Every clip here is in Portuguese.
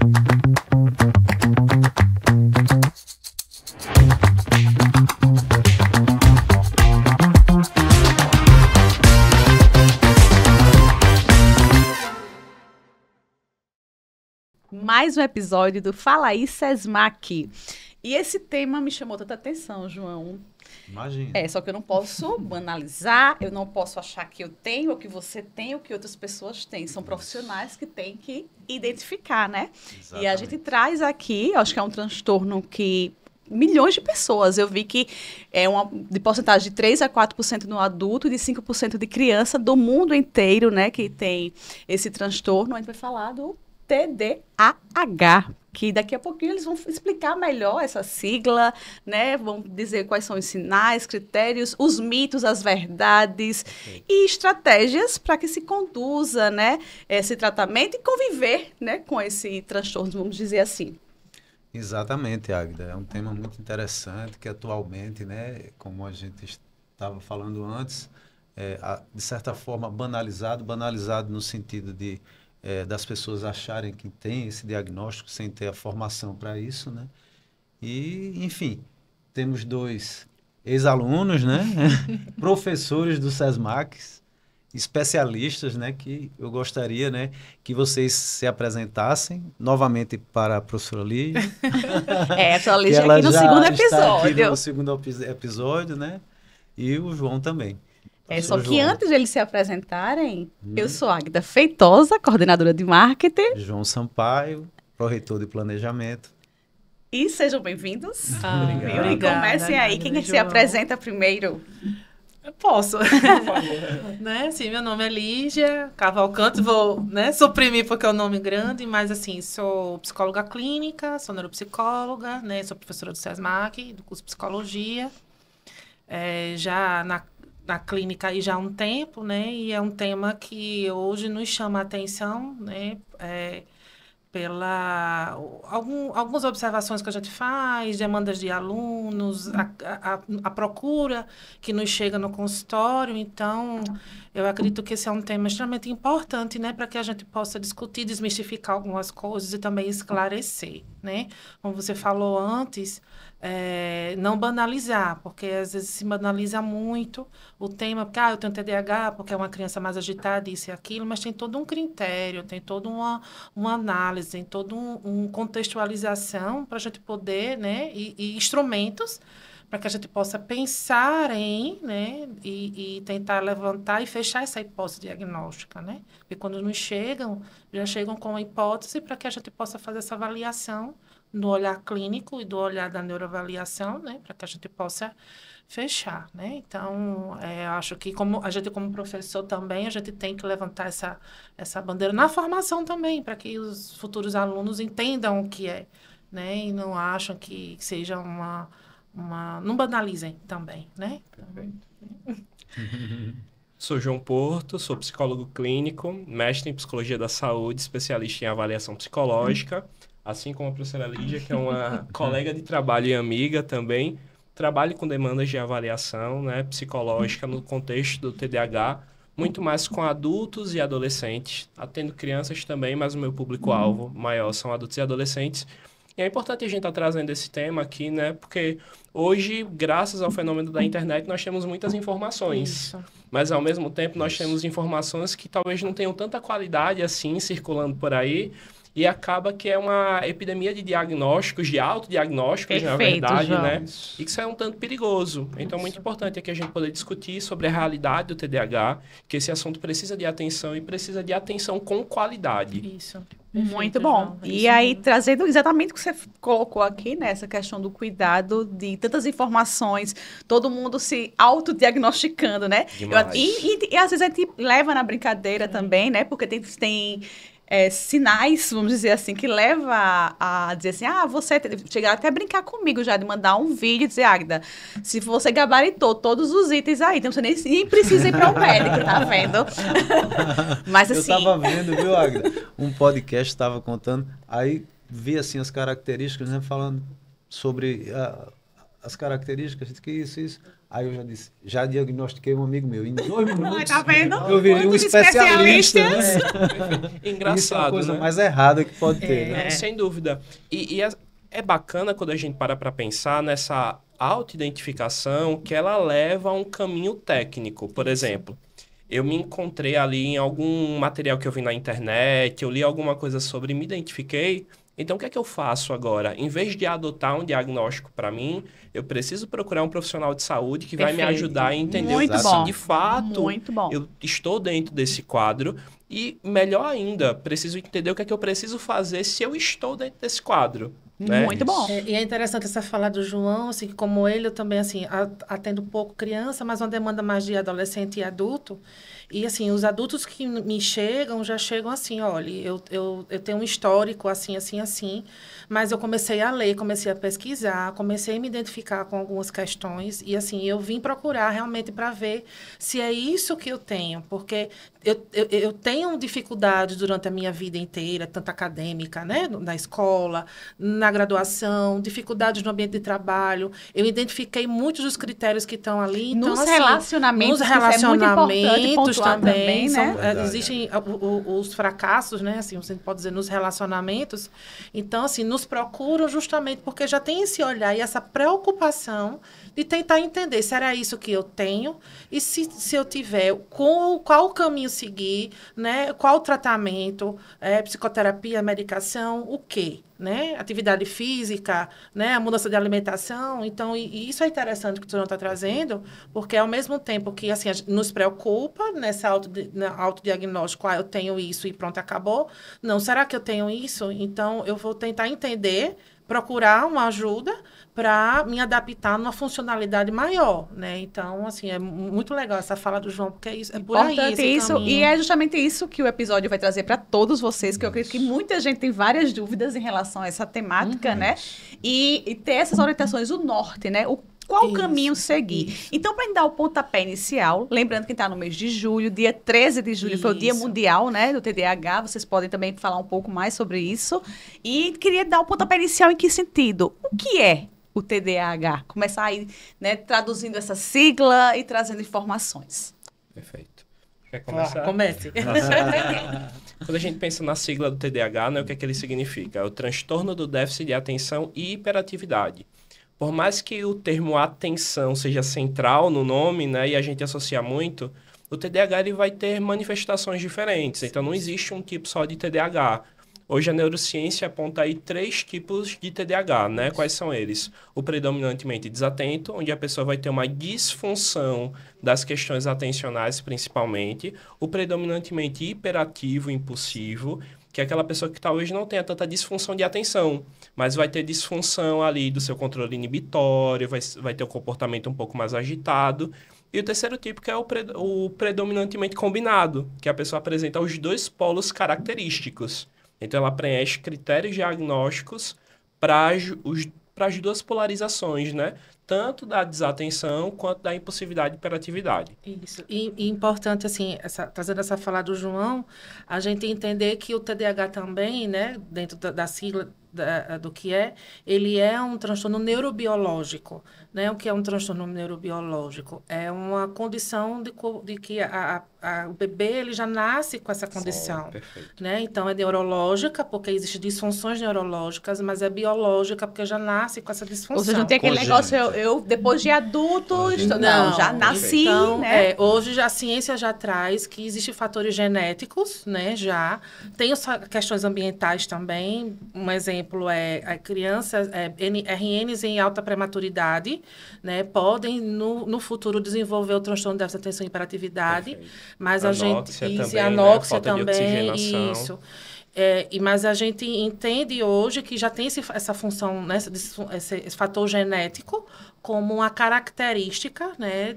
Mais um episódio do Fala aí SESMAC. E esse tema me chamou tanta atenção, João. Imagina. Só que eu não posso banalizar, eu não posso achar que eu tenho, ou que você tem, ou que outras pessoas têm. São profissionais que têm que identificar, né? Exatamente. E a gente traz aqui, acho que é um transtorno que milhões de pessoas, eu vi que é de porcentagem de 3 a 4% no adulto e de 5% de criança do mundo inteiro, né, que tem esse transtorno. A gente vai falar do TDAH, que daqui a pouquinho eles vão explicar melhor essa sigla, né? Vão dizer quais são os sinais, critérios, os mitos, as verdades e estratégias para que se conduza, né, esse tratamento e conviver, né, com esse transtorno, vamos dizer assim. Exatamente, Águida. É um tema muito interessante que atualmente, né, como a gente estava falando antes, de certa forma banalizado no sentido de das pessoas acharem que tem esse diagnóstico sem ter a formação para isso, né? E, enfim, temos 2 ex-alunos, né? Professores do SESMAC, especialistas, né? Que eu gostaria, né, que vocês se apresentassem novamente para a professora Lígia. A professora Lígia aqui no segundo episódio. Aqui no segundo episódio, né? E o João também. Só que antes de eles se apresentarem, eu sou Águida Feitosa, coordenadora de marketing. João Sampaio, pró-reitor de planejamento. E sejam bem-vindos. Obrigado. E comecem aí, quem se apresenta primeiro? Eu posso, por favor. Né? Sim, meu nome é Lígia Cavalcante, vou, né, suprimir porque é um nome grande, mas assim, sou psicóloga clínica, sou neuropsicóloga, né, sou professora do SESMAC, do curso de Psicologia, já na clínica aí já há um tempo, né? E é um tema que hoje nos chama a atenção, né? Pela algumas observações que a gente faz, demandas de alunos, a procura que nos chega no consultório. Então, eu acredito que esse é um tema extremamente importante, né? Para que a gente possa discutir, desmistificar algumas coisas e também esclarecer, né? Como você falou antes, não banalizar, porque às vezes se banaliza muito o tema, porque eu tenho TDAH, porque é uma criança mais agitada, isso e aquilo, mas tem todo um critério, tem toda uma análise, tem toda uma contextualização para a gente poder, né, e instrumentos para que a gente possa pensar em, né, e tentar levantar e fechar essa hipótese diagnóstica, né? Porque quando nos chegam, já chegam com a hipótese para que a gente possa fazer essa avaliação do olhar clínico e do olhar da neuroavaliação, né, para que a gente possa fechar, né? Então, acho que como professor também, a gente tem que levantar essa bandeira na formação também, para que os futuros alunos entendam o que é, né? E não acham que seja não banalizem também, né? Perfeito. Sou João Porto, sou psicólogo clínico, mestre em psicologia da saúde, especialista em avaliação psicológica, assim como a professora Lígia, que é uma colega de trabalho e amiga também. Trabalho com demandas de avaliação, né, psicológica no contexto do TDAH, muito mais com adultos e adolescentes, atendo crianças também, mas o meu público-alvo maior são adultos e adolescentes. E é importante a gente estar trazendo esse tema aqui, né, porque hoje, graças ao fenômeno da internet, nós temos muitas informações. Isso. Mas, ao mesmo tempo, nós temos informações que talvez não tenham tanta qualidade assim, circulando por aí. E acaba que é uma epidemia de diagnósticos, de autodiagnósticos, na verdade, João, né? E que isso é um tanto perigoso. Então, muito importante é que a gente possa discutir sobre a realidade do TDAH, que esse assunto precisa de atenção e precisa de atenção com qualidade. Isso. Muito bom. E aí, trazendo exatamente o que você colocou aqui, né? Essa questão do cuidado de tantas informações, todo mundo se autodiagnosticando, né? E às vezes a gente leva na brincadeira também, né? Porque tem sinais, vamos dizer assim, que leva a dizer assim, você chegar até a brincar comigo já, de mandar um vídeo e dizer, Águida, se você gabaritou todos os itens aí, então você nem precisa ir para o médico, tá vendo? Mas assim... Eu estava vendo, viu, Águida? Um podcast estava contando, aí vi assim as características, né, falando sobre as características, que isso. Aí eu já disse, já diagnostiquei um amigo meu. Em 2 minutos, Tá vendo? eu virei um especialista. Né? Engraçado, Isso é a coisa né? mais errada que pode ter. Né? Sem dúvida. E é bacana quando a gente para pensar nessa autoidentificação que ela leva a um caminho técnico. Por exemplo, eu me encontrei ali em algum material que eu vi na internet, eu li alguma coisa sobre, me identifiquei. Então, o que é que eu faço agora? Em vez de adotar um diagnóstico para mim, eu preciso procurar um profissional de saúde que vai me ajudar a entender Muito se bom. de fato Muito bom. eu estou dentro desse quadro. E, melhor ainda, preciso entender o que é que eu preciso fazer se eu estou dentro desse quadro. Né? Muito bom. E é interessante essa fala do João, assim, que como ele, eu também, assim, atendo pouco criança, mas uma demanda mais de adolescente e adulto. E, assim, os adultos que me chegam, já chegam assim, olha, eu tenho um histórico assim, assim, assim, mas eu comecei a ler, comecei a pesquisar, comecei a me identificar com algumas questões e, assim, eu vim procurar realmente para ver se é isso que eu tenho, porque eu tenho dificuldades durante a minha vida inteira, tanto acadêmica, né, na escola, na graduação, dificuldades no ambiente de trabalho. Eu identifiquei muitos dos critérios que estão ali. Então, Nos assim, relacionamentos, nos relacionamentos também, né? Existem os fracassos, né? Assim, você pode dizer, nos relacionamentos. Então, assim, nos procuram justamente porque já tem esse olhar e essa preocupação de tentar entender se era isso que eu tenho e se eu tiver, qual o caminho seguir, né? Qual o tratamento, psicoterapia, medicação, o quê? Né? Atividade física, né? A mudança de alimentação. Então, e isso é interessante que o senhor está trazendo, porque ao mesmo tempo que assim, nos preocupa nessa autodiagnóstico, eu tenho isso e pronto, acabou. Não, será que eu tenho isso? Então, eu vou tentar entender, procurar uma ajuda para me adaptar numa funcionalidade maior, né? Então, assim, é muito legal essa fala do João, porque é por aí esse isso, caminho. e é justamente isso que o episódio vai trazer para todos vocês, que eu acredito que muita gente tem várias dúvidas em relação a essa temática, né? E ter essas orientações, o norte, né? Qual o caminho seguir? Então, para dar o pontapé inicial, lembrando que está no mês de julho, dia 13 de julho foi o Dia Mundial, né, do TDAH, vocês podem também falar um pouco mais sobre isso. E queria dar o pontapé inicial em que sentido? O que é o TDAH? Começar aí, né, traduzindo essa sigla e trazendo informações. Perfeito. Quer começar? Comece. Quando a gente pensa na sigla do TDAH, né, o que é que ele significa? É o transtorno do déficit de atenção e hiperatividade. Por mais que o termo atenção seja central no nome, né, e a gente associa muito, o TDAH ele vai ter manifestações diferentes. Então, não existe um tipo só de TDAH. Hoje, a neurociência aponta aí 3 tipos de TDAH, né? Quais são eles? O predominantemente desatento, onde a pessoa vai ter uma disfunção das questões atencionais, principalmente. O predominantemente hiperativo, impulsivo, que é aquela pessoa que talvez não tenha tanta disfunção de atenção, mas vai ter disfunção ali do seu controle inibitório, vai ter um comportamento um pouco mais agitado. E o terceiro tipo, que é o predominantemente combinado, que a pessoa apresenta os 2 polos característicos. Então, ela preenche critérios diagnósticos para as 2 polarizações, né? Tanto da desatenção quanto da impulsividade e hiperatividade. Isso. E importante, assim, trazendo essa fala do João, a gente entender que o TDAH também, né, dentro da sigla do que ele é um transtorno neurobiológico, né? O que é um transtorno neurobiológico? É uma condição de que o bebê ele já nasce com essa condição, né? Então, é neurológica, porque existem disfunções neurológicas, mas é biológica, porque já nasce com essa disfunção. Ou seja, não tem aquele negócio, eu depois de adulto, não, já nasci, então, né? Hoje a ciência já traz que existem fatores genéticos, né? Já tem questões ambientais também. Um exemplo é crianças, RNs em alta prematuridade, né? Podem no futuro desenvolver o transtorno de déficit de atenção e hiperatividade, mas Anóxia a também, anóxia né? Falta de oxigenação. Isso. Mas a gente entende hoje que já tem essa função, né, esse fator genético como uma característica, né,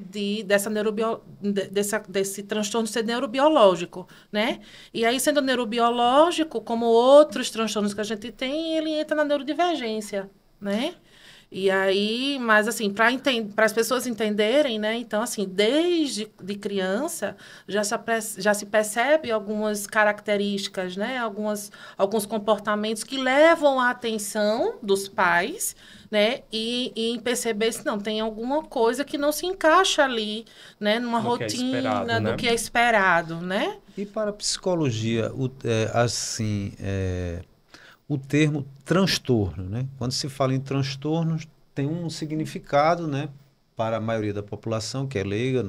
desse transtorno ser neurobiológico, né? E aí, sendo neurobiológico, como outros transtornos que a gente tem, ele entra na neurodivergência, né? E aí, mas assim, para as pessoas entenderem, né? Então, assim, desde de criança já se percebe algumas características, né? Alguns comportamentos que levam a atenção dos pais, né? E em perceber se não tem alguma coisa que não se encaixa ali, né? Numa rotina do que é esperado, né? E para a psicologia, o termo transtorno, né? Quando se fala em transtornos, tem um significado, né? Para a maioria da população que é leiga,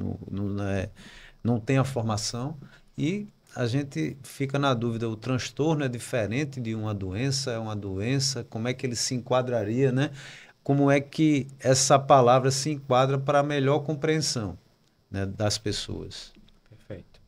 não tem a formação, e a gente fica na dúvida, o transtorno é diferente de uma doença, é uma doença, como é que ele se enquadraria, né? Como é que essa palavra se enquadra para a melhor compreensão, né, das pessoas? Perfeito.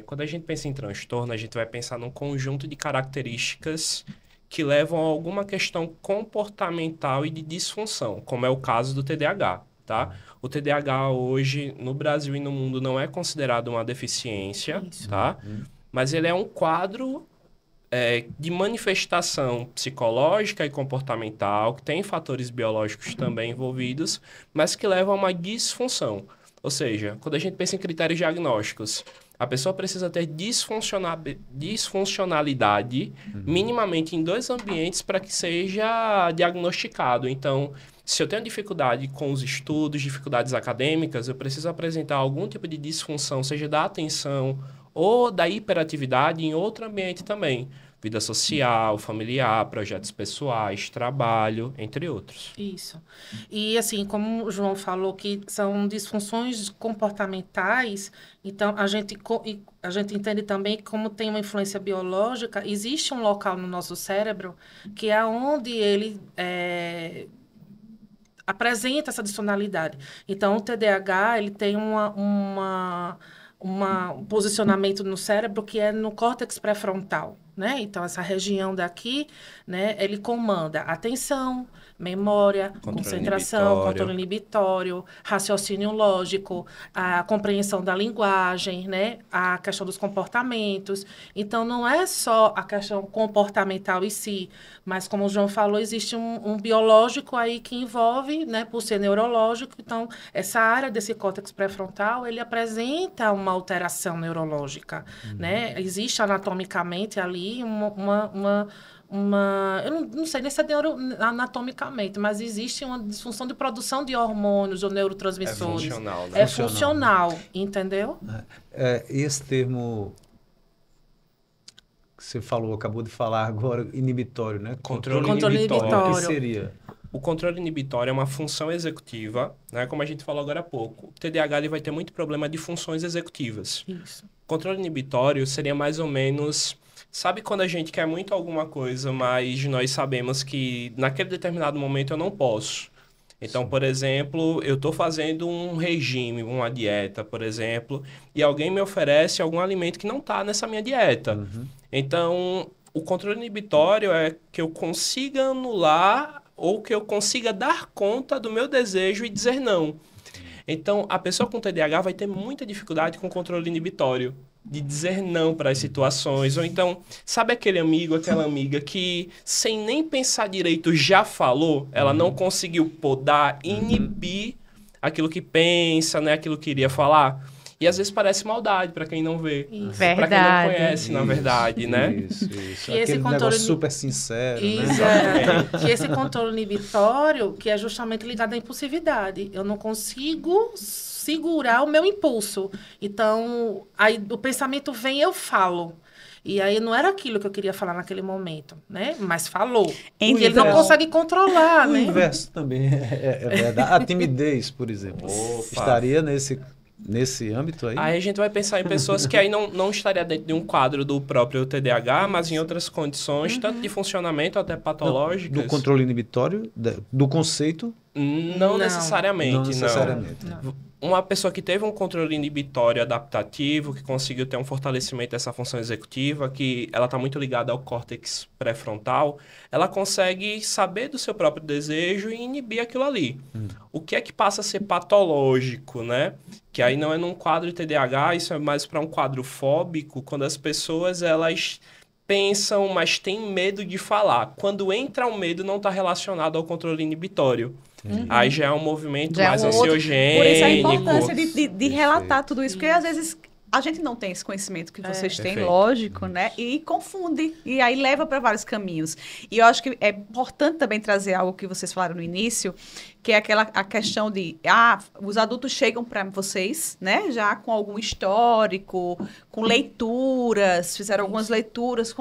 Quando a gente pensa em transtorno, a gente vai pensar num conjunto de características que levam a alguma questão comportamental e de disfunção, como é o caso do TDAH, tá? O TDAH hoje, no Brasil e no mundo, não é considerado uma deficiência, tá? Mas ele é um quadro de manifestação psicológica e comportamental, que tem fatores biológicos também envolvidos, mas que levam a uma disfunção. Ou seja, quando a gente pensa em critérios diagnósticos, a pessoa precisa ter disfuncionalidade minimamente em 2 ambientes para que seja diagnosticado. Então, se eu tenho dificuldade com os estudos, dificuldades acadêmicas, eu preciso apresentar algum tipo de disfunção, seja da atenção ou da hiperatividade em outro ambiente também. Vida social, familiar, projetos pessoais, trabalho, entre outros. Isso. E assim, como o João falou que são disfunções comportamentais, então a gente entende também que como tem uma influência biológica, existe um local no nosso cérebro que é onde ele apresenta essa disfuncionalidade. Então, o TDAH, ele tem um posicionamento no cérebro que é no córtex pré-frontal, né? Então, essa região daqui, né, ele comanda atenção, memória, concentração, controle inibitório, raciocínio lógico, a compreensão da linguagem, né? A questão dos comportamentos. Então, não é só a questão comportamental em si, mas, como o João falou, existe um biológico aí que envolve, né, por ser neurológico. Então, essa área desse córtex pré-frontal, ele apresenta uma alteração neurológica, né? Existe anatomicamente ali eu não sei nem se é anatomicamente, mas existe uma disfunção de produção de hormônios ou neurotransmissores. É funcional, né? É funcional, entendeu? Esse termo que você falou, acabou de falar agora, inibitório, né? Controle inibitório. O que seria? O controle inibitório é uma função executiva, né? Como a gente falou agora há pouco. O TDAH ele vai ter muito problema de funções executivas. Isso. O controle inibitório seria mais ou menos... Sabe quando a gente quer muito alguma coisa, mas nós sabemos que naquele determinado momento eu não posso? Então, por exemplo, eu estou fazendo um regime, uma dieta, por exemplo, e alguém me oferece algum alimento que não está nessa minha dieta. Então, o controle inibitório é que eu consiga anular ou que eu consiga dar conta do meu desejo e dizer não. Então, a pessoa com TDAH vai ter muita dificuldade com o controle inibitório, de dizer não para as situações. Ou então, sabe aquele amigo, aquela amiga que, sem nem pensar direito, já falou? Ela não conseguiu podar, inibir aquilo que pensa, né? Aquilo que iria falar. E às vezes parece maldade para quem não vê. Para quem não conhece, na verdade, né? Isso. E esse negócio super sincero, isso, né? Que esse controle inibitório, que é justamente ligado à impulsividade. Eu não consigo segurar o meu impulso. Então, aí o pensamento vem, eu falo. E aí não era aquilo que eu queria falar naquele momento, né? Mas falou. E ele não consegue controlar, né? O inverso também é verdade. A timidez, por exemplo, estaria nesse âmbito aí? Aí a gente vai pensar em pessoas que aí não estaria dentro de um quadro do próprio TDAH, mas em outras condições, tanto de funcionamento até patológicas. Do controle inibitório, do conceito? Não necessariamente, não. Necessariamente. Não. Uma pessoa que teve um controle inibitório adaptativo, que conseguiu ter um fortalecimento dessa função executiva, que ela está muito ligada ao córtex pré-frontal, ela consegue saber do seu próprio desejo e inibir aquilo ali. O que é que passa a ser patológico, né? Que aí não é num quadro de TDAH, isso é mais para um quadro fóbico, quando as pessoas, elas pensam, mas têm medo de falar. Quando entra o medo, não está relacionado ao controle inibitório. Aí já é um movimento mais ansiogênico. Por isso a importância de relatar tudo isso, porque às vezes a gente não tem esse conhecimento que vocês têm, lógico, né? E confunde, e aí leva para vários caminhos. E eu acho que é importante também trazer algo que vocês falaram no início, que é a questão de, os adultos chegam para vocês, né? Já com algum histórico, com leituras, fizeram algumas leituras,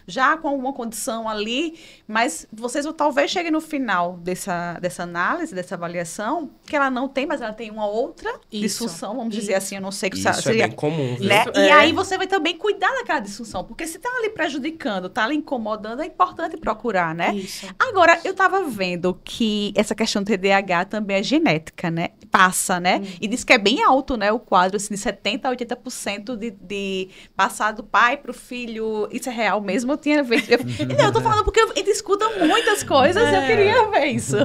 já com alguma condição ali, mas vocês talvez cheguem no final dessa análise, dessa avaliação, que ela não tem, mas ela tem uma outra disfunção, vamos dizer assim, eu não sei que seria... É bem comum, viu? Né? E aí você vai também cuidar daquela disfunção, porque se tá ali prejudicando, tá ali incomodando, é importante procurar, né? Isso. Agora, eu tava vendo que essa questão do TDAH também é genética, né? Passa, né? E diz que é bem alto, né? O quadro, assim, de 70% a 80% de passar do pai pro filho. Isso é real mesmo? Eu tinha visto. Eu tô falando porque a gente escuta muitas coisas e eu queria ver isso.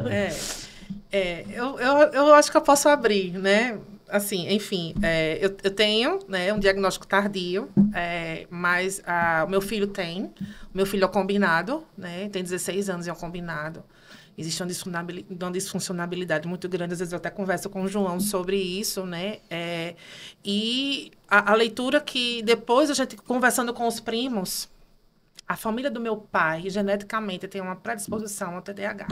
Eu acho que eu posso abrir, né? Assim, enfim, eu tenho, né, um diagnóstico tardio, mas o meu filho tem. O meu filho é combinado, né? Tem 16 anos e é um combinado. Existe uma disfuncionalidade muito grande. Às vezes eu até converso com o João sobre isso, né? E a leitura que depois a gente, conversando com os primos, a família do meu pai, geneticamente, tem uma predisposição ao TDAH.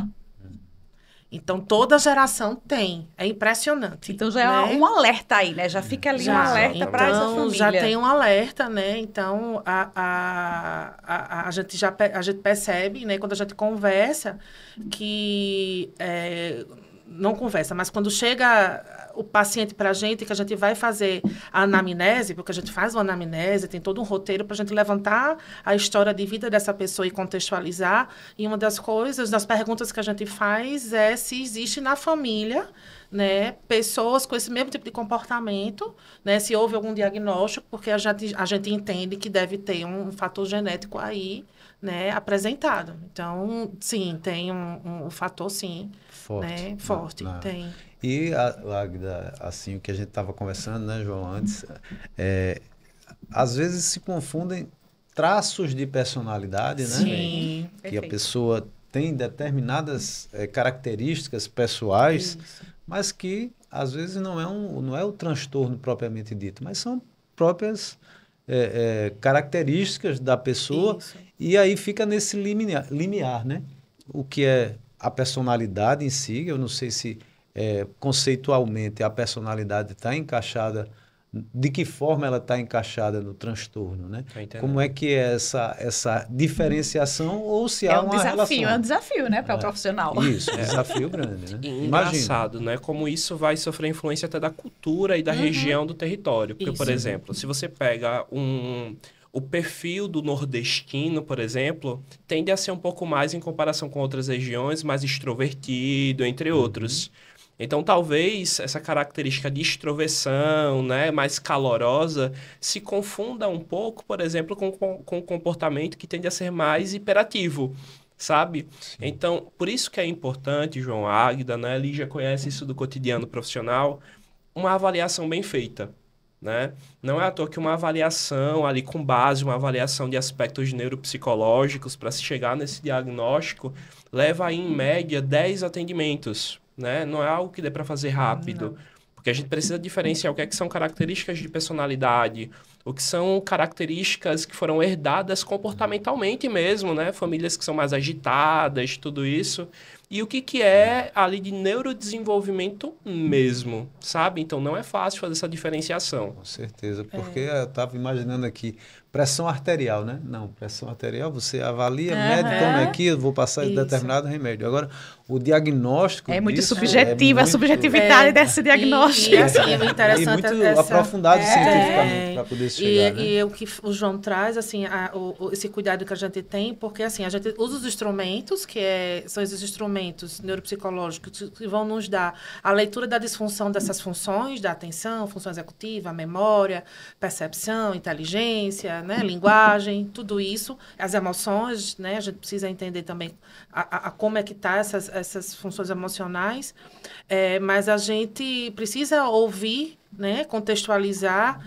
Então, toda geração tem. É impressionante. Então, já é um alerta aí, né? Já fica ali um alerta para essa família. Já tem um alerta, né? Então, a gente percebe, né? Quando a gente conversa, que... não conversa, mas quando chega o paciente para a gente, que a gente vai fazer a anamnese, porque a gente faz uma anamnese, tem todo um roteiro para a gente levantar a história de vida dessa pessoa e contextualizar. E uma das perguntas que a gente faz é se existe na família, né, pessoas com esse mesmo tipo de comportamento, né, se houve algum diagnóstico, porque a gente entende que deve ter um fator genético aí, né, apresentado. Então, sim, tem um fator, sim, forte, tem. E, Águida, assim, o que a gente estava conversando, né, João, antes, às vezes se confundem traços de personalidade, né? Sim. Que a pessoa tem determinadas características pessoais, mas que, às vezes, não é o transtorno propriamente dito, mas são próprias características da pessoa. Isso. E aí fica nesse limiar, né? O que é a personalidade em si, eu não sei se conceitualmente a personalidade está encaixada, de que forma ela está encaixada no transtorno, né? Como é que é essa diferenciação ou se há uma relação? É um desafio, né, para o profissional. Isso, desafio grande, né? Engraçado, né? Como isso vai sofrer influência até da cultura e da região do território. Porque, por exemplo, se você pega o perfil do nordestino, por exemplo, tende a ser um pouco mais, em comparação com outras regiões, mais extrovertido, entre outros. Então, talvez essa característica de extroversão, né, mais calorosa, se confunda um pouco, por exemplo, com o comportamento que tende a ser mais hiperativo, sabe? Sim. Então, por isso que é importante, João, Águida, né, Lígia conhece isso do cotidiano profissional, uma avaliação bem feita. Né? Não é à toa que uma avaliação ali com base, uma avaliação de aspectos neuropsicológicos para se chegar nesse diagnóstico, leva aí, em média 10 atendimentos, né? Não é algo que dê para fazer rápido, porque a gente precisa diferenciar o que são características de personalidade, o que são características que foram herdadas comportamentalmente mesmo, né? Famílias que são mais agitadas, tudo isso. E o que é ali de neurodesenvolvimento mesmo, sabe? Então, não é fácil fazer essa diferenciação. Com certeza, porque eu estava imaginando aqui, pressão arterial, né? Não, pressão arterial, você avalia, mede, toma aqui, eu vou passar determinado remédio. Agora, o diagnóstico é muito subjetivo, a subjetividade desse diagnóstico. E assim, é interessante e muito aprofundado cientificamente para poder chegar, né? E o que o João traz, assim, esse cuidado que a gente tem, porque assim, a gente usa os instrumentos, são esses instrumentos neuropsicológicos que vão nos dar a leitura da disfunção dessas funções, da atenção, função executiva, memória, percepção, inteligência, né, linguagem, tudo isso, as emoções, né, a gente precisa entender também como é que tá essas funções emocionais, mas a gente precisa ouvir, né, contextualizar,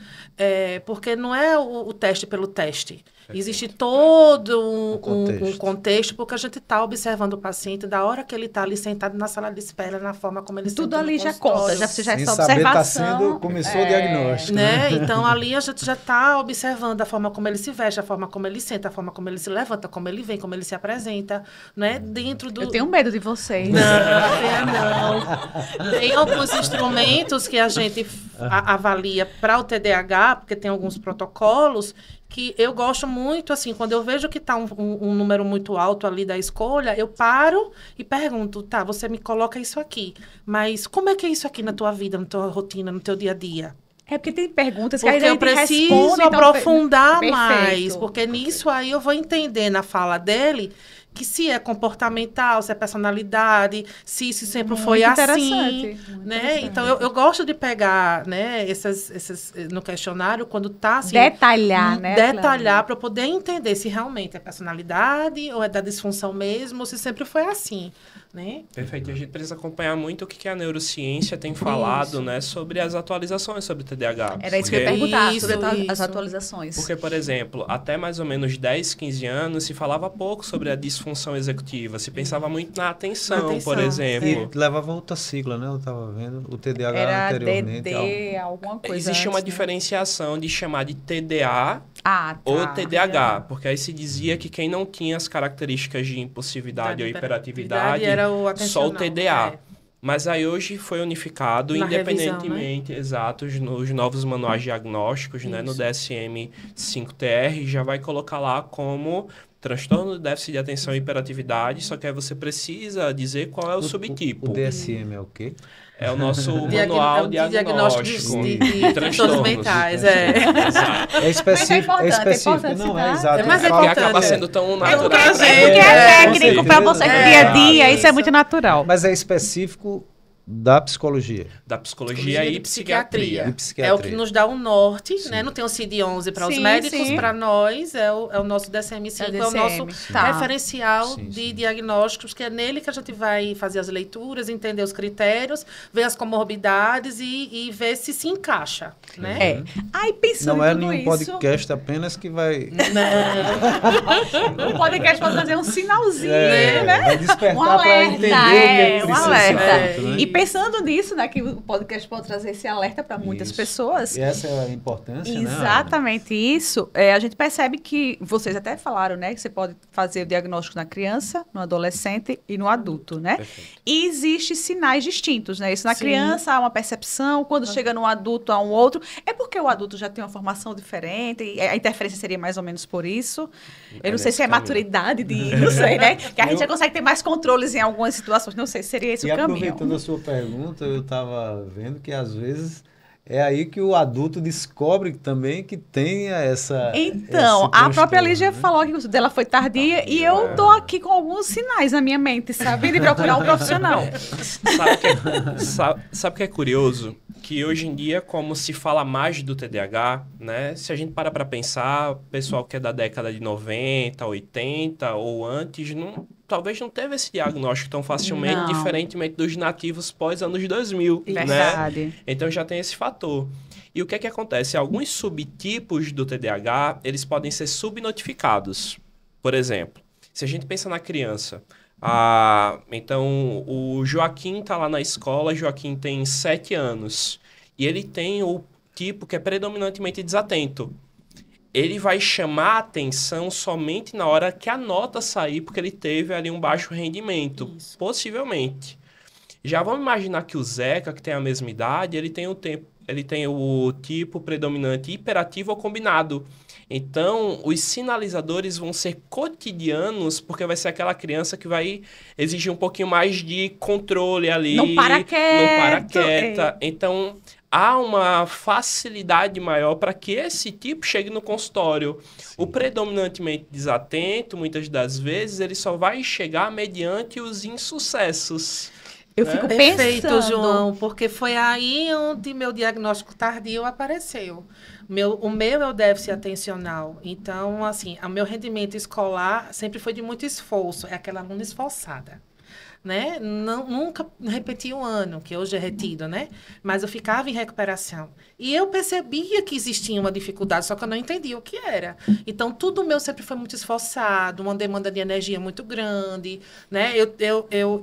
porque não é o teste pelo teste. Existe todo um contexto, porque a gente está observando o paciente da hora que ele está ali sentado na sala de espera, na forma como ele tudo ali já conta, você já está observação. Começou o diagnóstico. Né? Então, ali a gente já está observando a forma como ele se veste, a forma como ele senta, a forma como ele se levanta, como ele vem, como ele se apresenta, né? Dentro do... Eu tenho medo de vocês. Não. Tem alguns instrumentos que a gente avalia para o TDAH, porque tem alguns protocolos que eu gosto muito, assim, quando eu vejo que está um número muito alto ali da escolha, eu paro e pergunto, tá, você me coloca isso aqui, mas como é que é isso aqui na tua vida, na tua rotina, no teu dia a dia? É porque tem perguntas que porque a gente eu preciso responde, aprofundar então... mais, porque nisso aí eu vou entender na fala dele que se é comportamental, se é personalidade, se isso sempre foi assim, né? Então, eu gosto de pegar, né, essas no questionário, quando está assim... Detalhar, né? Detalhar para poder entender se realmente é personalidade ou é da disfunção mesmo, ou se sempre foi assim, né? Perfeito. E a gente precisa acompanhar muito o que a neurociência tem falado, né, sobre as atualizações sobre o TDAH. Era isso que eu ia perguntar, sobre as atualizações. Porque, por exemplo, até mais ou menos 10, 15 anos, se falava pouco sobre a disfunção executiva. Se pensava muito na atenção, por exemplo. E levava outra sigla, né? Eu estava vendo. O TDAH era anteriormente. DD, alguma coisa. Existe uma diferenciação de chamar de TDA ou TDAH. Porque aí se dizia que quem não tinha as características de impulsividade ou hiperatividade, era só o TDA. Mas aí hoje foi unificado, na independentemente, revisão, né? Exatos, nos novos manuais diagnósticos, né? No DSM-5-TR, já vai colocar lá como transtorno de déficit de atenção e hiperatividade, só que aí você precisa dizer qual é o subtipo. O DSM é o quê? É o nosso manual diagnóstico de transtornos mentais. É específico. É específico. Não, é exato. Mas porque acaba sendo tão natural. Porque é técnico para você no dia a dia, isso é muito natural. Mas é específico da psicologia. Da psicologia e psiquiatria. É o que nos dá um norte, né? Não tem o CID-11 para os médicos, para nós é o nosso DSM-5, é o nosso referencial de diagnósticos, que é nele que a gente vai fazer as leituras, entender os critérios, ver as comorbidades e ver se encaixa, né? Aí pensando não é nenhum podcast apenas que vai... O podcast pode trazer um sinalzinho, né? Vai despertar para entender o que é um alerta. E pensando nisso, né, que o podcast pode trazer esse alerta para muitas pessoas. E essa é a importância, exatamente isso. A gente percebe que, vocês até falaram, né, que você pode fazer o diagnóstico na criança, no adolescente e no adulto, né? Perfeito. E existem sinais distintos, né? Isso na criança há uma percepção, quando chega no adulto há um outro. É porque o adulto já tem uma formação diferente, e a interferência seria mais ou menos por isso. Eu não sei se é maturidade não sei, né? Que a gente já consegue ter mais controles em algumas situações. Não sei se seria esse o caminho. Aproveitando a sua pergunta, eu estava vendo que às vezes é aí que o adulto descobre também que tem essa... Então, a própria Lígia falou que o dela foi tardia e eu tô aqui com alguns sinais na minha mente, sabe? De procurar um profissional. Sabe o que é curioso? Que hoje em dia, como se fala mais do TDAH, né? Se a gente para pensar, o pessoal que é da década de 90, 80 ou antes, talvez não teve esse diagnóstico tão facilmente, diferentemente dos nativos pós-anos 2000, Verdade. Né? Então já tem esse fator. E o que é que acontece? Alguns subtipos do TDAH, eles podem ser subnotificados. Por exemplo, se a gente pensa na criança... então, o Joaquim está lá na escola, Joaquim tem 7 anos, e ele tem o tipo que é predominantemente desatento. Ele vai chamar a atenção somente na hora que a nota sair, porque ele teve ali um baixo rendimento, possivelmente. Já vamos imaginar que o Zeca, que tem a mesma idade, ele tem o tipo predominante hiperativo ou combinado. Então, os sinalizadores vão ser cotidianos, porque vai ser aquela criança que vai exigir um pouquinho mais de controle ali. Não para quieta. Então, há uma facilidade maior para que esse tipo chegue no consultório. Sim. O predominantemente desatento, muitas das vezes, ele só vai chegar mediante os insucessos. Eu fico Perfeito, pensando... João, porque foi aí onde meu diagnóstico tardio apareceu. O meu é o déficit atencional. Então, assim, o meu rendimento escolar sempre foi de muito esforço. É aquela aluna esforçada. né? Nunca repeti um ano, que hoje é retido, né? Mas eu ficava em recuperação. E eu percebia que existia uma dificuldade, só que eu não entendia o que era. Então, tudo meu sempre foi muito esforçado, uma demanda de energia muito grande, né?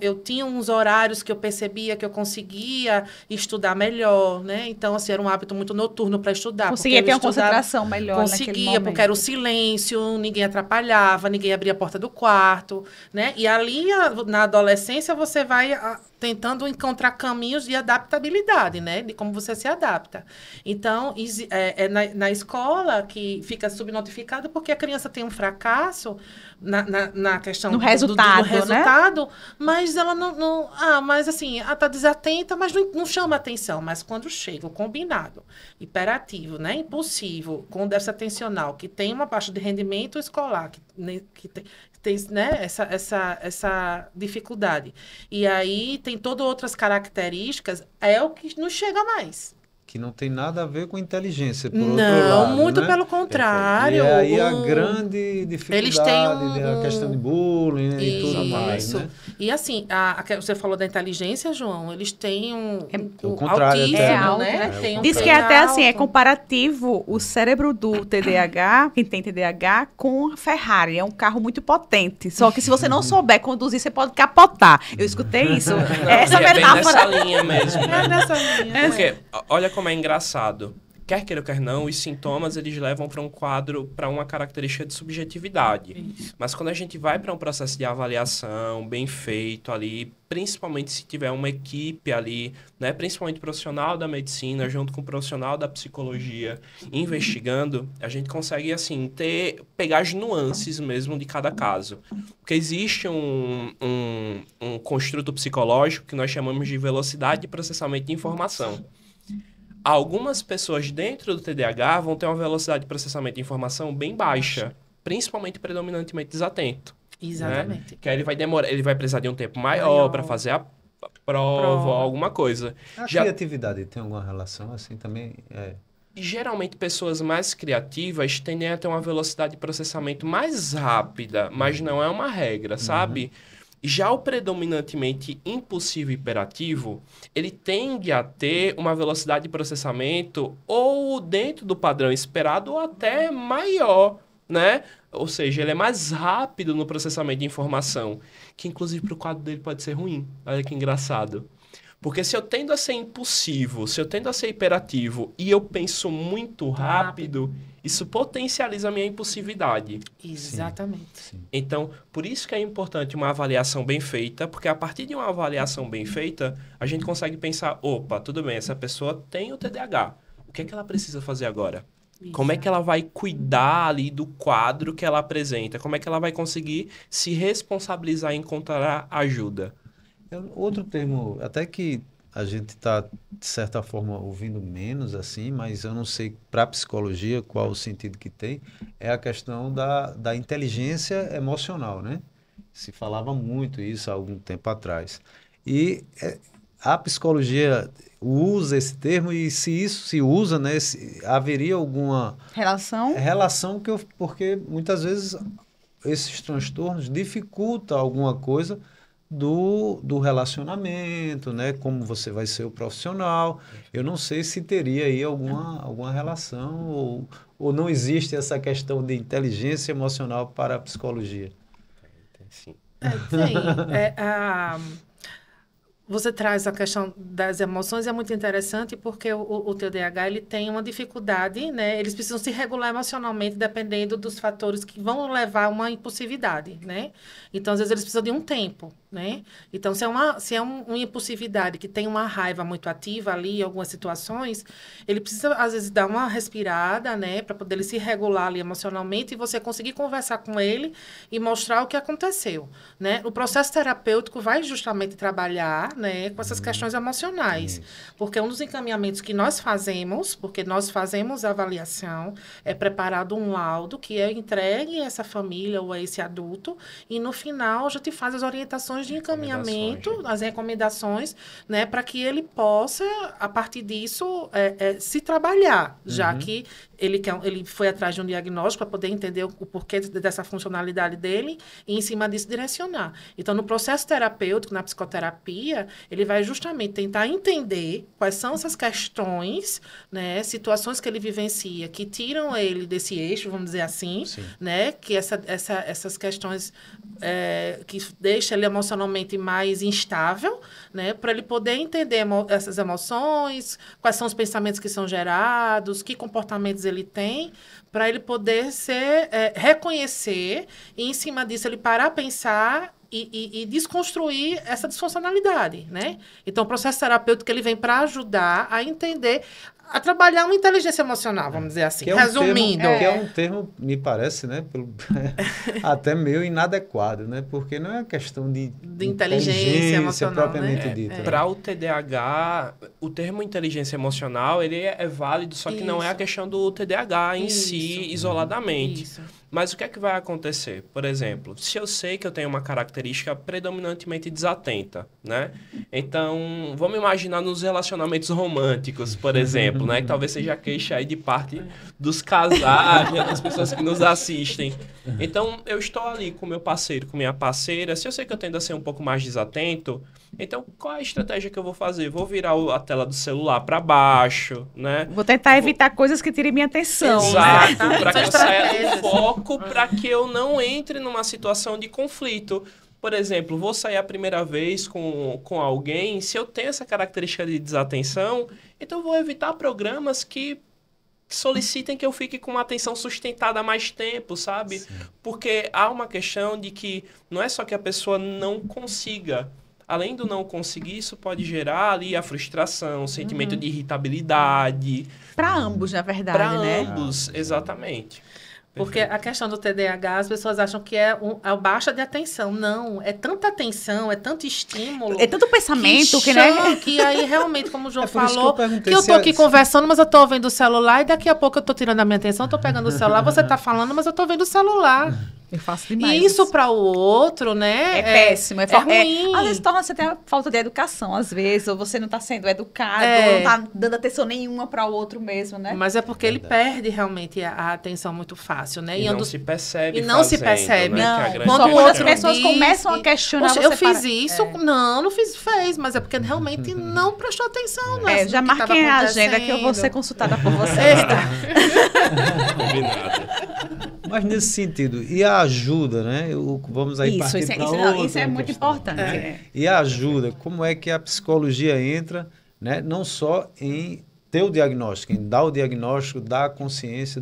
Eu tinha uns horários que eu percebia que eu conseguia estudar melhor, né? Então, assim, era um hábito muito noturno para estudar. Conseguia ter uma concentração melhor naquele momento. Conseguia, porque era o silêncio, ninguém atrapalhava, ninguém abria a porta do quarto, né? E ali, na adolescência, você vai tentando encontrar caminhos de adaptabilidade, né? De como você se adapta. Então, na escola que fica subnotificado porque a criança tem um fracasso na questão do resultado, né? Mas ela não mas assim, ela está desatenta, mas não chama atenção. Mas quando chega o combinado, hiperativo, né? Impulsivo, com déficit atencional, que tem uma baixa de rendimento escolar, que tem né, essa dificuldade. E aí tem todas outras características, é o que não chega mais. Que não tem nada a ver com inteligência, por outro lado. Não, muito né? pelo contrário. E aí a grande dificuldade, eles têm a questão de bullying, né, e tudo mais, né? E assim, você falou da inteligência, João, eles têm o contrário, autismo, alto, né? Diz que até assim, é comparativo o cérebro do TDAH, quem tem TDAH, com a Ferrari. É um carro muito potente. Só que se você não souber conduzir, você pode capotar. Eu escutei isso. Essa metáfora. É bem nessa linha mesmo. É nessa linha. Porque, olha como é engraçado. Quer queira ou quer não, os sintomas, eles levam para um quadro, para uma característica de subjetividade. Isso. Mas quando a gente vai para um processo de avaliação bem feito ali, principalmente se tiver uma equipe ali, né, principalmente profissional da medicina, junto com o profissional da psicologia, investigando, a gente consegue, assim, pegar as nuances mesmo de cada caso. Porque existe um construto psicológico que nós chamamos de velocidade de processamento de informação. Algumas pessoas dentro do TDAH vão ter uma velocidade de processamento de informação bem baixa, principalmente predominantemente desatento. Exatamente. Né? Que aí ele vai precisar de um tempo maior para fazer a prova ou alguma coisa. A criatividade tem alguma relação assim também? Geralmente, pessoas mais criativas tendem a ter uma velocidade de processamento mais rápida, mas não é uma regra, sabe? Já o predominantemente impulsivo e hiperativo, ele tende a ter uma velocidade de processamento ou dentro do padrão esperado ou até maior, né? Ou seja, ele é mais rápido no processamento de informação, que inclusive para o quadro dele pode ser ruim. Olha que engraçado. Porque se eu tendo a ser impulsivo, se eu tendo a ser hiperativo e eu penso muito rápido, isso potencializa a minha impulsividade. Exatamente. Sim. Então, por isso que é importante uma avaliação bem feita, porque a partir de uma avaliação bem feita, a gente consegue pensar, opa, tudo bem, essa pessoa tem o TDAH. O que é que ela precisa fazer agora? Exato. Como é que ela vai cuidar ali do quadro que ela apresenta? Como é que ela vai conseguir se responsabilizar e encontrar ajuda? Outro termo, até que a gente está, de certa forma, ouvindo menos, assim, mas eu não sei para a psicologia qual o sentido que tem, é a questão da inteligência emocional, né? Se falava muito isso há algum tempo atrás. E a psicologia usa esse termo e se isso se usa, né, haveria alguma relação porque muitas vezes esses transtornos dificultam alguma coisa do relacionamento, né? Como você vai ser o profissional. Eu não sei se teria aí alguma relação ou não existe essa questão de inteligência emocional para a psicologia. Sim. Você traz a questão das emoções, é muito interessante porque o TDAH ele tem uma dificuldade, né? Eles precisam se regular emocionalmente dependendo dos fatores que vão levar a uma impulsividade, né? Então, às vezes, eles precisam de um tempo, né? Então, se é uma impulsividade que tem uma raiva muito ativa ali em algumas situações, ele precisa, às vezes, dar uma respirada, né? Para poder ele se regular ali emocionalmente e você conseguir conversar com ele e mostrar o que aconteceu, né? O processo terapêutico vai justamente trabalhar, né, com essas questões emocionais. Porque um dos encaminhamentos que nós fazemos, porque nós fazemos a avaliação, é preparado um laudo que é entregue a essa família ou a esse adulto e, no final, a gente faz as orientações de encaminhamento, as recomendações, né, para que ele possa, a partir disso, se trabalhar, já que ele foi atrás de um diagnóstico para poder entender o porquê dessa funcionalidade dele e, em cima disso, direcionar. Então, no processo terapêutico, na psicoterapia, ele vai justamente tentar entender quais são essas questões, né, situações que ele vivencia, que tiram ele desse eixo, vamos dizer assim, né, que essas questões que deixam ele emocionalmente mais instável, né, para ele poder entender essas emoções, quais são os pensamentos que são gerados, que comportamentos ele tem, para ele poder reconhecer e, em cima disso, ele parar a pensar e desconstruir essa disfuncionalidade, né? Então, o processo terapêutico ele vem para ajudar a entender, a trabalhar uma inteligência emocional, vamos dizer assim, resumindo. Que é um termo, me parece, né, até meio inadequado, né? Porque não é uma questão de inteligência emocional, propriamente dita. Para o TDAH, o termo inteligência emocional, ele é válido, só que não é a questão do TDAH em si, isoladamente. Isso. Mas o que é que vai acontecer? Por exemplo, se eu sei que eu tenho uma característica predominantemente desatenta, né? Então, vamos imaginar nos relacionamentos românticos, por exemplo, né? Que talvez seja a queixa aí de parte dos casais, né? Das pessoas que nos assistem. Então, eu estou ali com meu parceiro, com minha parceira. Se eu sei que eu tendo a ser um pouco mais desatento, então qual é a estratégia que eu vou fazer? Vou virar a tela do celular para baixo, né? Vou tentar evitar coisas que tirem minha atenção. Exato, né? Para que eu saia do foco, para que eu não entre numa situação de conflito. Por exemplo, vou sair a primeira vez com alguém, se eu tenho essa característica de desatenção, então eu vou evitar programas que solicitem que eu fique com uma atenção sustentada há mais tempo, sabe? Sim. Porque há uma questão de que não é só que a pessoa não consiga. Além do não conseguir, isso pode gerar ali a frustração, o sentimento de irritabilidade. Para ambos, na verdade, né? Para ambos, exatamente. Porque a questão do TDAH, as pessoas acham que é a baixa de atenção. Não, é tanta atenção, é tanto estímulo. É tanto pensamento que né? Que aí realmente, como o João falou, que eu tô aqui conversando, mas eu tô vendo o celular e daqui a pouco eu tô tirando a minha atenção, eu tô pegando o celular, você tá falando, mas eu tô vendo o celular. Eu faço demais. E isso para o outro, né? É péssimo. É ruim. Às vezes torna-se até falta de educação, às vezes. Ou você não está sendo educado, ou não está dando atenção nenhuma para o outro mesmo, né? Mas é porque ele perde realmente a atenção muito fácil, né? E não se percebe. E não se percebe. Né? Quando as pessoas começam a questionar, eu fiz isso. Não fez. Mas é porque realmente não prestou atenção. Já marquem a agenda que eu vou ser consultada por você. Combinado. Mas nesse sentido, e a ajuda, né? Vamos aí partir para outra isso é muito importante. E a ajuda, como é que a psicologia entra, né? Não só em ter o diagnóstico, em dar o diagnóstico, dar a consciência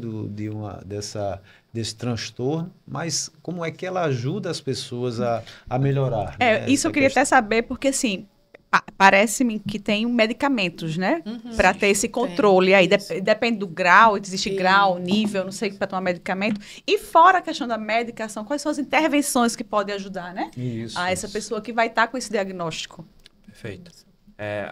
desse transtorno, mas como é que ela ajuda as pessoas a melhorar? Né? Isso eu queria até saber, porque assim, parece-me que tem medicamentos, né? Para ter esse controle aí. Depende do grau, existe grau, nível, não sei, para tomar medicamento. E fora a questão da medicação, quais são as intervenções que podem ajudar, né? Essa pessoa que vai estar com esse diagnóstico. Perfeito.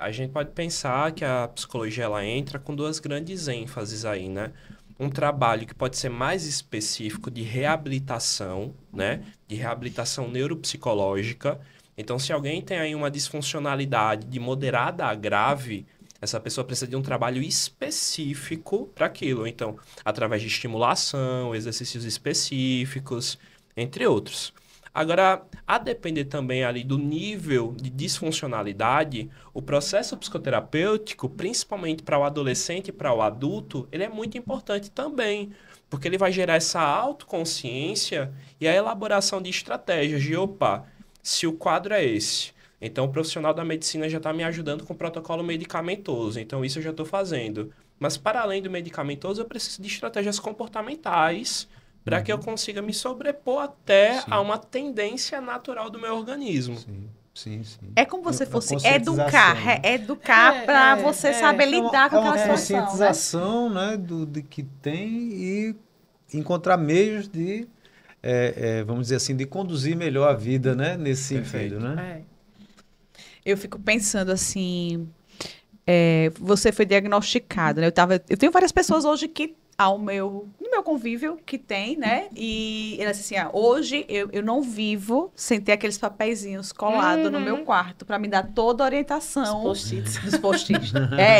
A gente pode pensar que a psicologia ela entra com duas grandes ênfases aí, né? Um trabalho que pode ser mais específico de reabilitação, né? De reabilitação neuropsicológica. Então, se alguém tem aí uma disfuncionalidade de moderada a grave, essa pessoa precisa de um trabalho específico para aquilo. Então, através de estimulação, exercícios específicos, entre outros. Agora, a depender também ali do nível de disfuncionalidade, o processo psicoterapêutico, principalmente para o adolescente e para o adulto, ele é muito importante também, porque ele vai gerar essa autoconsciência e a elaboração de estratégias de, se o quadro é esse, então o profissional da medicina já está me ajudando com o protocolo medicamentoso, então isso eu já estou fazendo. Mas para além do medicamentoso, eu preciso de estratégias comportamentais para que eu consiga me sobrepor até a uma tendência natural do meu organismo. Sim. É como se fosse educar para você saber lidar com aquela situação. É uma conscientização, né, do que tem e encontrar meios de... vamos dizer assim, de conduzir melhor a vida, né? Nesse sentido, né? Eu fico pensando assim, você foi diagnosticado, né? Eu tenho várias pessoas hoje que no meu convívio que tem, né? E ele disse assim, hoje eu não vivo sem ter aqueles papeizinhos colados no meu quarto para me dar toda a orientação dos post-its.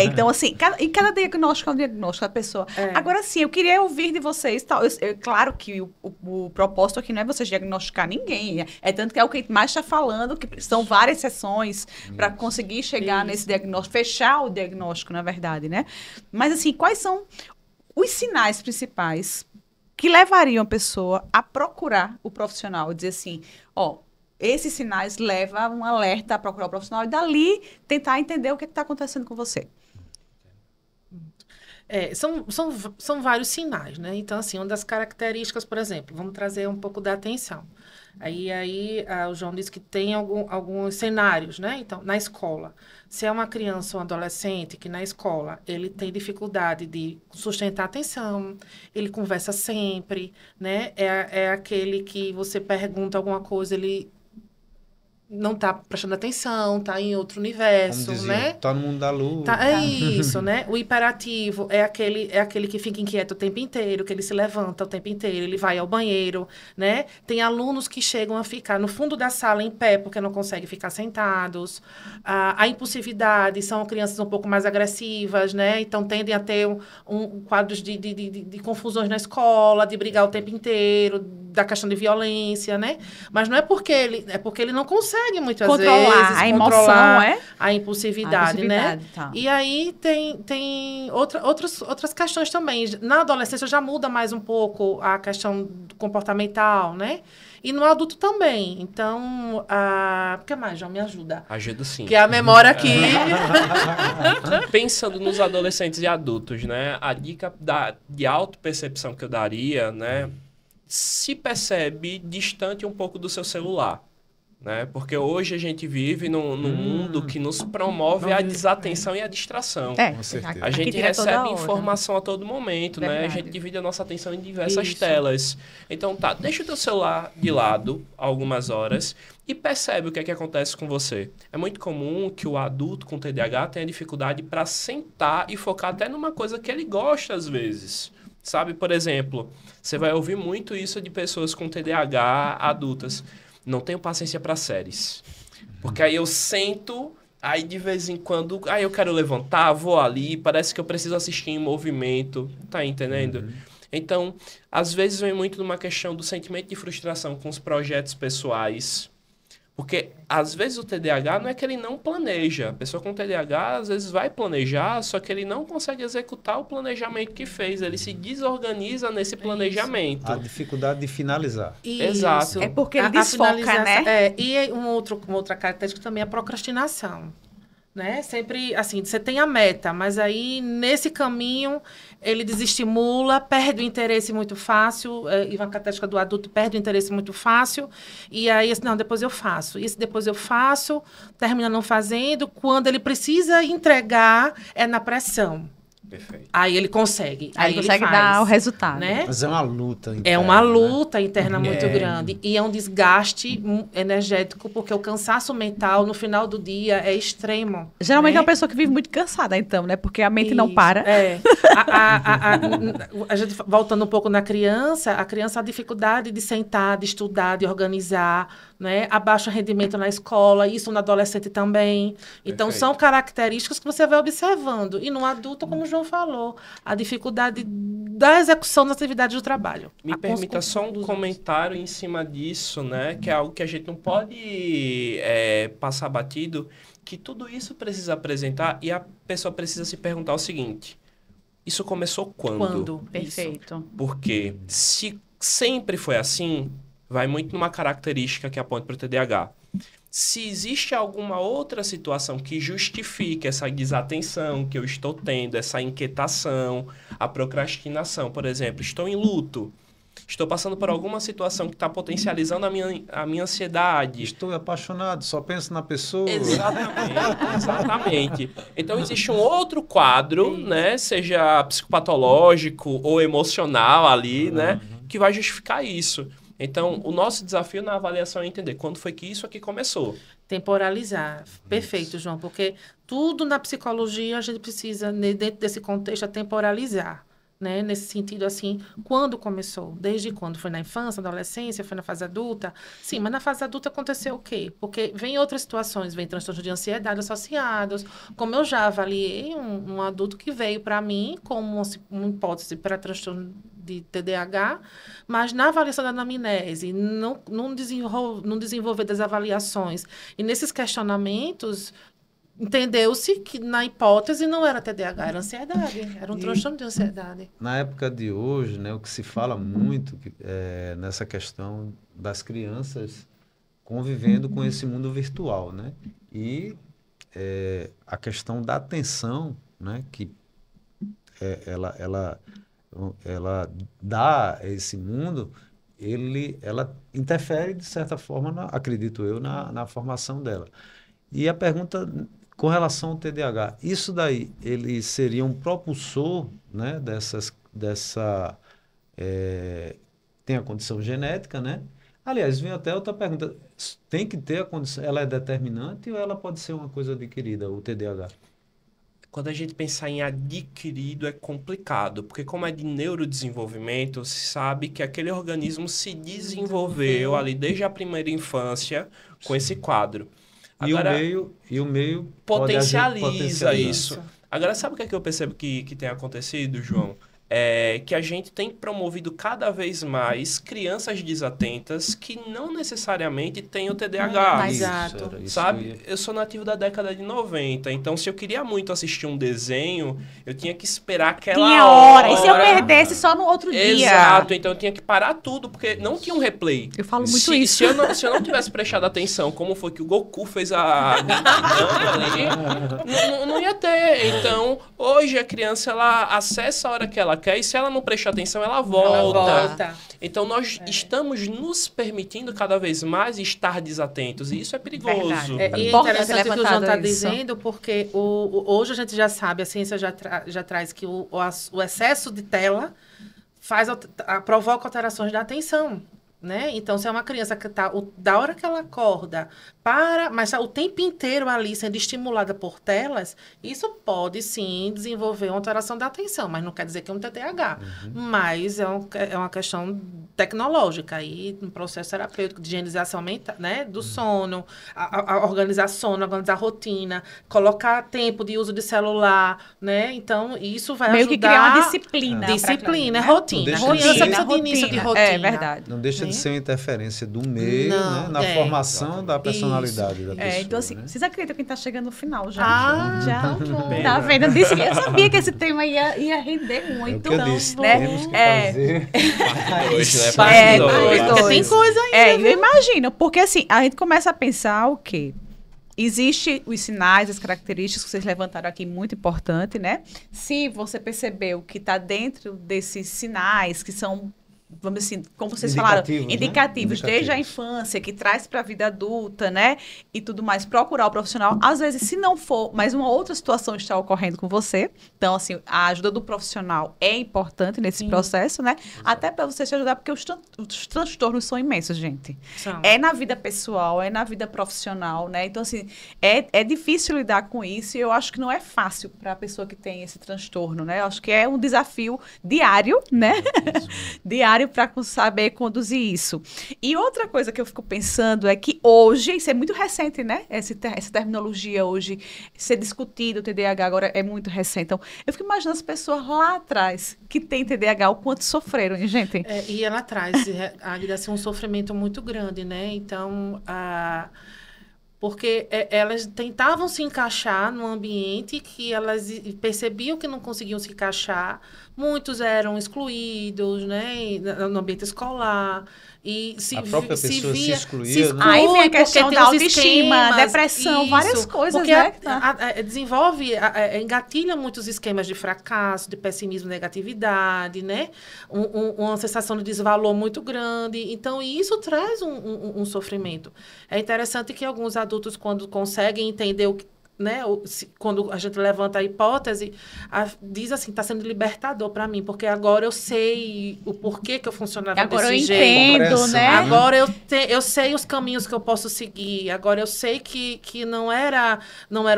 Então assim, cada diagnóstico é um diagnóstico da pessoa. Agora sim, eu queria ouvir de vocês, tal. Claro que o propósito aqui não é vocês diagnosticar ninguém, tanto que é o que mais está falando, que são várias sessões para conseguir chegar nesse diagnóstico, fechar o diagnóstico, na verdade, né? Mas assim, quais são os sinais principais que levariam a pessoa a procurar o profissional? Dizer assim, esses sinais levam um alerta a procurar o profissional e dali tentar entender o que está acontecendo com você. São vários sinais, né? Então, assim, uma das características, por exemplo, vamos trazer um pouco da atenção. O João disse que tem alguns cenários, né? Então, na escola, se é uma criança ou um adolescente que na escola ele tem dificuldade de sustentar a atenção, ele conversa sempre, né? É aquele que você pergunta alguma coisa, ele não está prestando atenção, está em outro universo, como dizia, né? Tá no mundo da lua. É isso, né? O hiperativo é aquele que fica inquieto o tempo inteiro, que ele se levanta o tempo inteiro, ele vai ao banheiro, né? Tem alunos que chegam a ficar no fundo da sala em pé porque não conseguem ficar sentados. A impulsividade são crianças um pouco mais agressivas, né? Então tendem a ter quadros de confusões na escola, de brigar o tempo inteiro, da questão de violência, né? Mas não é porque ele não consegue muitas vezes a emoção, a impulsividade, né? Tá. E aí tem outras questões também. Na adolescência já muda mais um pouco a questão comportamental, né? E no adulto também. Então, o que mais, João? Me ajuda. Ajuda sim. Que é a memória aqui. Pensando nos adolescentes e adultos, né? A dica de autopercepção que eu daria, né? Se percebe distante um pouco do seu celular, né? Porque hoje a gente vive num mundo que nos promove a desatenção e a distração. Com certeza. A gente recebe informação a todo momento, né? A gente divide a nossa atenção em diversas telas. Então, deixa o teu celular de lado algumas horas e percebe o que é que acontece com você. É muito comum que o adulto com TDAH tenha dificuldade para sentar e focar até numa coisa que ele gosta às vezes. Sabe, por exemplo, você vai ouvir muito isso de pessoas com TDAH adultas. Não tenho paciência para séries. Porque aí eu sento, aí de vez em quando, aí eu quero levantar, vou ali, parece que eu preciso assistir em movimento. Tá entendendo? Então, às vezes vem muito numa questão do sentimento de frustração com os projetos pessoais. Porque, às vezes, o TDAH não é que ele não planeja. A pessoa com TDAH, às vezes, vai planejar, só que ele não consegue executar o planejamento que fez. Ele se desorganiza nesse planejamento. A dificuldade de finalizar. Isso. Exato. É porque ele desfoca, né? E uma outra característica também é a procrastinação. Né? Sempre, assim, você tem a meta, mas aí, nesse caminho, ele desestimula, perde o interesse muito fácil, e uma característica do adulto perde o interesse muito fácil, e aí, não, depois eu faço. Isso depois eu faço, termina não fazendo, quando ele precisa entregar, é na pressão. Perfeito. Aí ele consegue. Aí consegue dar o resultado. Né? Mas é uma luta interna. É uma luta interna muito grande. E é um desgaste energético, porque o cansaço mental, no final do dia, é extremo. Geralmente né? é uma pessoa que vive muito cansada, então, né? Porque a mente não para. A gente, voltando um pouco na criança, a dificuldade de sentar, de estudar, de organizar, né? A baixo rendimento na escola, isso no adolescente também. Então, são características que você vai observando. E no adulto, como o João falou, a dificuldade da execução das atividades do trabalho. Me permita só um comentário em cima disso, né? Que é algo que a gente não pode passar batido, que tudo isso precisa apresentar e a pessoa precisa se perguntar o seguinte: isso começou quando? Perfeito. Isso. Porque se sempre foi assim, vai muito numa característica que aponta para o TDAH. Se existe alguma outra situação que justifique essa desatenção que eu estou tendo, essa inquietação, a procrastinação, por exemplo, estou em luto, estou passando por alguma situação que está potencializando a minha ansiedade. Estou apaixonado, só penso na pessoa. Exatamente. Então, existe um outro quadro, né, seja psicopatológico ou emocional ali, né, que vai justificar isso. Então, o nosso desafio na avaliação é entender quando foi que isso aqui começou. Temporalizar. Perfeito, João, porque tudo na psicologia a gente precisa, dentro desse contexto, temporalizar. né? Nesse sentido, assim, quando começou? Desde quando? Foi na infância, na adolescência, foi na fase adulta? Sim, mas na fase adulta aconteceu o quê? Porque vem outras situações, vem transtornos de ansiedade associados. Como eu já avaliei um adulto que veio para mim como uma hipótese para transtorno de TDAH, mas na avaliação da anamnese, não desenvolver das avaliações. E nesses questionamentos, entendeu-se que, na hipótese, não era TDAH, era ansiedade, era um transtorno de ansiedade. Na época de hoje, né, o que se fala muito é nessa questão das crianças convivendo com esse mundo virtual, né? E a questão da atenção, né, que ela dá a esse mundo, ela interfere, de certa forma, acredito eu, na formação dela. E a pergunta com relação ao TDAH, isso daí, ele seria um propulsor, né, tem a condição genética, né? Aliás, vem até outra pergunta, tem que ter a condição, ela é determinante ou ela pode ser uma coisa adquirida, o TDAH? Quando a gente pensar em adquirido é complicado, porque como é de neurodesenvolvimento, se sabe que aquele organismo se desenvolveu ali desde a primeira infância com esse quadro. Agora, e o meio potencializa isso. Agora, sabe o que é que eu percebo que tem acontecido, João? É que a gente tem promovido cada vez mais crianças desatentas que não necessariamente têm o TDAH. Exato. Sabe? Eu sou nativo da década de 90, então se eu queria muito assistir um desenho, eu tinha que esperar aquela hora. E se eu perdesse só no outro dia? Exato, então eu tinha que parar tudo, porque não tinha um replay. Eu falo muito isso. Se eu não tivesse prestado atenção, como foi que o Goku fez não ia ter. Então, hoje a criança, ela acessa a hora que ela quer, e se ela não prestar atenção, ela volta. Então, nós estamos nos permitindo cada vez mais estar desatentos, e isso é perigoso. E é interessante o que o João está dizendo, porque hoje a gente já sabe, a ciência já traz que o excesso de tela provoca alterações da atenção. Né? Então, se é uma criança que está, da hora que ela acorda, mas está o tempo inteiro ali sendo estimulada por telas, isso pode sim desenvolver uma alteração da atenção, mas não quer dizer que é um TDAH. Mas é uma questão tecnológica, aí um processo terapêutico de higienização mental, né? Do sono, organizar sono, organizar rotina, colocar tempo de uso de celular, né? Então, isso vai meio ajudar... que criar uma disciplina. Disciplina, rotina. A criança precisa de início de rotina. É verdade. Não deixa de ser uma interferência do meio, né, na formação da personalidade da pessoa. Então, assim, né? Vocês acreditam que está chegando no final já? Já. Tá vendo? Eu sabia que esse tema ia render muito. É o que eu disse, né? temos que fazer... Tem coisa ainda. Eu imagino, porque assim, a gente começa a pensar o quê? Existem os sinais, as características que vocês levantaram aqui, muito importante, né? Se você percebeu que está dentro desses sinais que são, vamos dizer assim, como vocês falaram, indicativos, desde a infância, que traz para a vida adulta, né? E tudo mais, procurar o profissional. Às vezes, se não for, mas uma outra situação está ocorrendo com você. Então, assim, a ajuda do profissional é importante nesse processo, né? Exato. Até para você te ajudar, porque os transtornos são imensos, gente. É na vida pessoal, é na vida profissional, né? Então, assim, é difícil lidar com isso e eu acho que não é fácil para a pessoa que tem esse transtorno, né? Eu acho que é um desafio diário, né? Diário para saber conduzir isso. E outra coisa que eu fico pensando é que hoje, isso é muito recente, né? Essa terminologia hoje, ser discutido, o TDAH agora é muito recente. Então, eu fico imaginando as pessoas lá atrás que têm TDAH, o quanto sofreram, hein, gente? E ela traz assim, um sofrimento muito grande, né? Então, porque elas tentavam se encaixar num ambiente que elas percebiam que não conseguiam se encaixar. Muitos eram excluídos, né, no ambiente escolar. E a própria pessoa se excluía, né? Aí vem a questão da autoestima, depressão, várias coisas, porque né? Desenvolve, engatilha muitos esquemas de fracasso, de pessimismo, negatividade, né? Uma sensação de desvalor muito grande. Então, isso traz um sofrimento. É interessante que alguns adultos, quando conseguem entender né, quando a gente levanta a hipótese, diz assim, está sendo libertador para mim, porque agora eu sei o porquê que eu funcionava agora desse eu jeito. entendo, né? Agora eu sei os caminhos que eu posso seguir. Agora eu sei que não era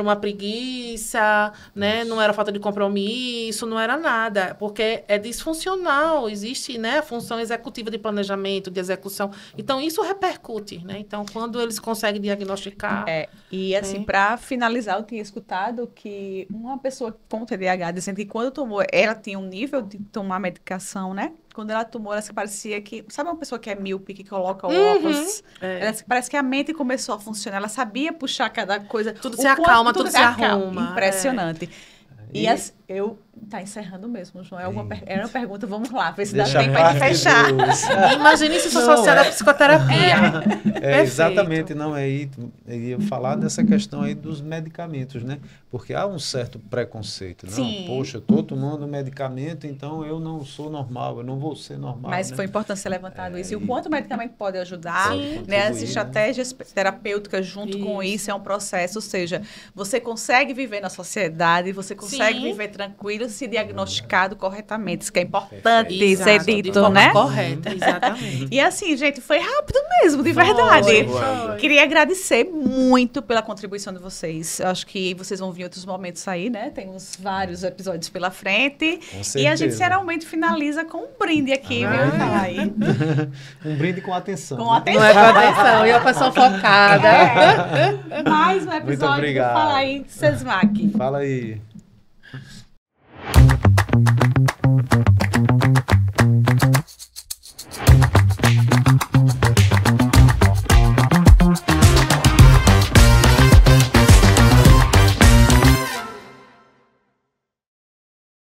uma preguiça, né? Não era falta de compromisso, não era nada, porque é disfuncional. Existe, né, a função executiva de planejamento, de execução. Então, isso repercute, né? Então, quando eles conseguem diagnosticar... E assim, para finalizar, eu tinha escutado que uma pessoa com TDAH dizendo que quando tomou, ela tinha um nível de tomar medicação, né? Quando ela tomou, ela se parecia que... Sabe uma pessoa que é míope, que coloca o óculos? Parece que a mente começou a funcionar. Ela sabia puxar cada coisa. Tudo se acalma, tudo se arruma. Impressionante. E eu... Tá encerrando mesmo, João. Era uma pergunta, vamos lá, ver se dá tempo de fechar. Imagine se isso associado à psicoterapia. Exatamente, não, aí eu falar dessa questão aí dos medicamentos, né? Porque há um certo preconceito, não? Sim. Poxa, eu tô tomando medicamento, então eu não sou normal, eu não vou ser normal. Mas né? foi importante ser levantado isso. E o quanto o medicamento pode ajudar, Sim. né? As estratégias terapêuticas junto com isso é um processo, ou seja, você consegue viver na sociedade, você consegue viver tranquilo se diagnosticado corretamente. Isso que é importante ser dito, né? Correta, exatamente. E assim, gente, foi rápido mesmo, de verdade. Queria agradecer muito pela contribuição de vocês. Eu acho que vocês vão vir em outros momentos aí, né? Temos vários episódios pela frente. Com certeza. E a gente geralmente finaliza com um brinde aqui, viu? Tá aí. Um brinde com atenção. Com atenção. Não é com atenção, e a pessoa focada. Mais um episódio. Muito obrigado. Fala aí, Sesmac. Fala aí.